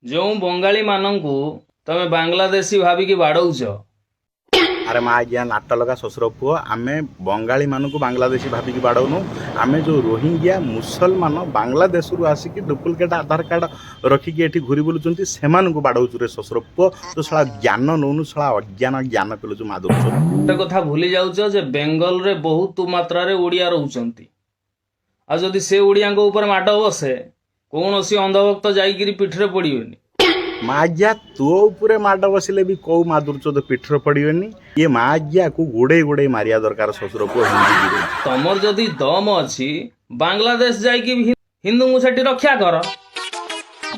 जो बंगाली मानू तमे बांग्लादेशी भाविकी बाड़ौच। अरे माँ आज्ञा नाट लगा शशुर पुओ आमे बंगाली मानक बांग्लादेशी भाविकी बाड़ौनु आमे जो रोहिंग्या मुसलमान बांग्लादेश रु आसिक डुप्लिकेट आधार कार्ड रखिकी एठी घुरी बुलुचंती सेमानकु बाड़ौचु रे शशुर पुओ तो साला ज्ञान नौनु साला अज्ञान ज्ञान पेलुचु माधुर गोटे कथा भूली जाऊच जे बेंगल रे बहुत मात्रा रे ओडिया रहउचंती। आ जदि से ओडिया को ऊपर माड बसे कौनसी अंधभक्त जाइकिरी पिठरे पड़ियोनी। माज्ञा तो उपरे माड बसिले भी कौ माधुरचोद पिठर पड़ियोनी ये माज्ञा को गोड़े गोड़े मारिया दरकार शशुर पुओ हिंदी तमर जदि दम अच्छी बांग्लादेश जाइकी हिंदू को सेठी रक्षा कर।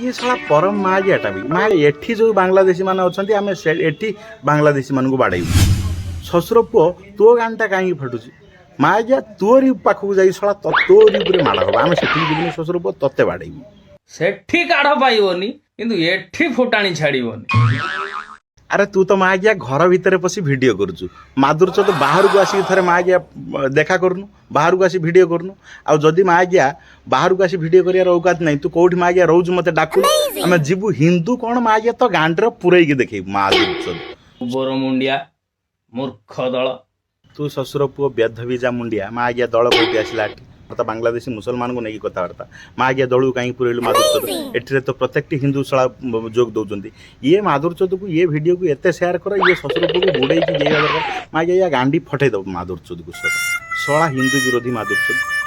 ये साला परम माज्ञाटा भी माँ एठी जो बांग्लादेशी माने अछंती आमे एठी बांग्लादेशी मानकु बाड़ाइबु शशुर पुओ तो गानटा काई फटुची माँ जा तोरी पाखक जाई साला तोरी उपरे माड़ हम आमे सेठी जिबुनी शशुर पुओ तते बाड़ाइबु सेठी काढ़ पाइबनी किंतु एठी फुटाणी छाड़ीबनी। अरे तू तो माँ गया घर भितर पसी वीडियो करुचु माधुर तो बाहर को आसिक थरे माँ गया देखा करनु बाहर को आसी वीडियो करनु आ जदि माँ गया बाहर को आसी वीडियो करियार औकात नहीं तू कोठी माँ गया रोज मते डाकु आमे जीवु हिंदू कोन माँ गया तो गांडर पुरैकी देखै माधुर बोर मुंडिया मूर्ख दल तू शशुर पुओ बेध बीजा मुंडिया माँ गया दल कोठी आसिला तो बांग्लादेशी मुसलमान को नहीं कथबार्ता माँ गया दलू कहीं पुरेलु माधुर एठी तो प्रत्येक हिंदू शाला जोग दौरान ये माधुर चौध को ये वीडियो को एत सेयार कर ये शशुर पुओ को बुड़े दरकार माँ गया गांडी फटे दब माधुर चौध को शला हिंदू विरोधी माधुर चौध।